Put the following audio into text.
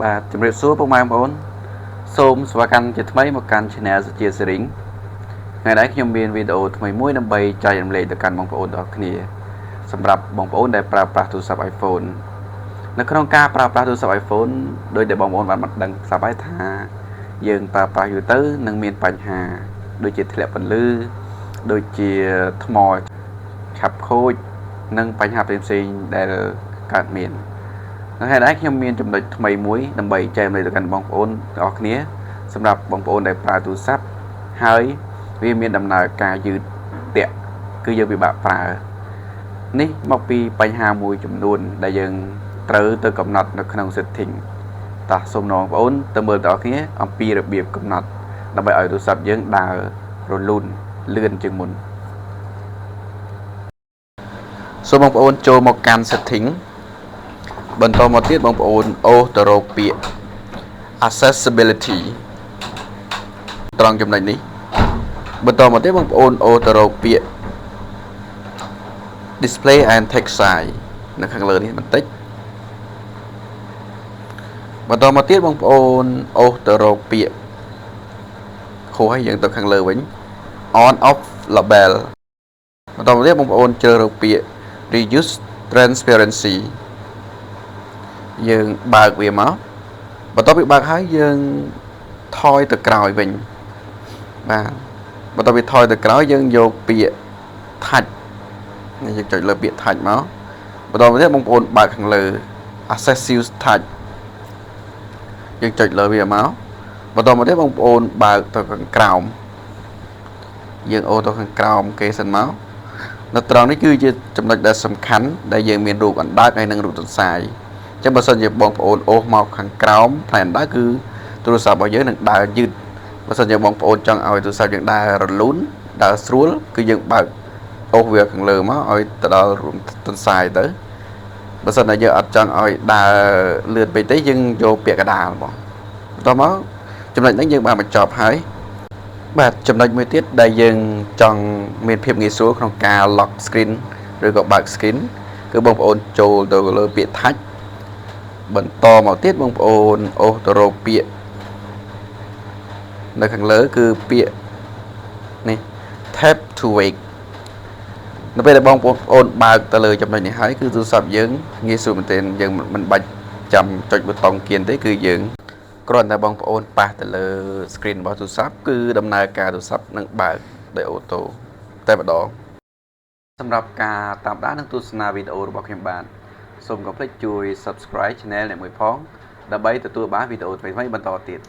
បាទជំរាបសួរពុកម៉ែបងប្អូនសូមស្វាគមន៍ជាថ្មីមកកាន់ Channel សុជាសេរីថ្ងៃនេះខ្ញុំមានវីដេអូថ្មីមួយដើម្បីចែករំលែកទៅកាន់បងប្អូនទាំងអស់គ្នាសម្រាប់បងប្អូនដែលប្រើប្រាស់ទូរស័ព្ទ iPhone នៅក្នុងការប្រើប្រាស់ទូរស័ព្ទ iPhone ដោយដែលបងប្អូនបានដឹងស្រាប់ហើយថាយើងប្រើប្រាស់យូរទៅនឹងមានបញ្ហាដូចជាធ្លាក់ពន្លឺដូចជាថ្មឆាប់ខូចនិងបញ្ហាផ្សេងៗដែលកើតមានហើយដែរខ្ញុំមានចំណុចថ្មីមួយដើម្បីចែករំលែកទៅកាន់បងប្អូនទាំងអស់គ្នាសម្រាប់បងប្អូនដែលប្រើទូរស័ព្ទហើយវាមានដំណើរការយឺតតាក់គឺយើងពិបាកប្រើនេះមកពីបញ្ហាមួយចំនួនដែលយើងត្រូវទៅកំណត់នៅក្នុង setting តោះសូមបងប្អូនទៅមើលទាំងអស់គ្នាអំពីរបៀបកំណត់ដើម្បីឲ្យទូរស័ព្ទយើងដើររលូនលឿនជាងមុនសូមបងប្អូនចូលមកកាន់ setting បន្តមកទៀតបងប្អូនអូសទៅរកពាក្យ accessibility ត្រង់ចំណុចនេះបន្តមកទៀតបងប្អូនអូសទៅរកពាក្យ display and text size នៅខាងលើនេះបន្តិចបន្តមកទៀតបងប្អូនអូសទៅរកពាក្យខុសហើយយើងទៅខាងលើវិញ on off label បន្តមកទៀតបងប្អូនជ្រើសរើសពាក្យ reduce transparencyយើងបើកវាមកបន្ទាប់ពីបើកហើយយើងថយទៅក្រោយវិញបាទបន្ទាប់ពីថយទៅក្រោយយើងយកពាក្យ touch នេះយើងចុចលើពាក្យ touch មកបន្តមកទៀតបងប្អូនបើកខាងលើ accessible touch យើងចុចលើវាមកបន្តមកទៀតបងប្អូនបើកទៅខាងក្រោមយើងអូសទៅខាងក្រោមគេសិនមកនៅត្រង់នេះគឺជាចំណុចដែលសំខាន់ដែលយើងមានរូបអណ្ដើកហើយនិងរូបទន្សាយចឹងបើសិនជាបងប្អូនអូសមកខាងក្រោមផ្នែកអណ្ដើកគឺទូរស័ព្ទរបស់យើងនឹងដើរយឺតបើសិនជាបងប្អូនចង់ឲ្យទូរស័ព្ទយើងដើររលូនដើរស្រួលគឺយើងបើកអូសវាខាងលើមកឲ្យទៅដល់រូបទន្សាយទៅបើសិនតែយើងអត់ចង់ឲ្យដើរលឿនពេកទេយើងយកពាក្យកដាលមកបន្តមកចំណុចនេះយើងបានបញ្ចប់ហើយបាទចំណុចមួយទៀតដែលយើងចង់មានភាពងាយស្រួលក្នុងការ lock screen ឬក៏បើក screen គឺបងប្អូនចូលទៅលើពាក្យ touch បន្តមកទៀតបងប្អូនអូសទៅរកពាក្យនៅខាងលើគឺពាក្យនេះ tap to wake នៅពេលដែលបងប្អូនបើកទៅលើចំណុចនេះហើយគឺទូរស័ព្ទយើងងាយស្រួលមែនទែនយើងមិនបាច់ចាំចុចប៊ូតុងគៀនទេគឺយើងគ្រាន់តែបងប្អូនប៉ះទៅលើ screen របស់ទូរស័ព្ទគឺដំណើរការទូរស័ព្ទនឹងបើកដោយអូតូតែម្ដងសម្រាប់ការតាមដាននិងទស្សនាវីដេអូរបស់ខ្ញុំបាទសូមកុំភ្លេចជួយ Subscribe Channel នេះមួយផងដើម្បីទទួលបានវីដេអូថ្មីៗបន្តទៀត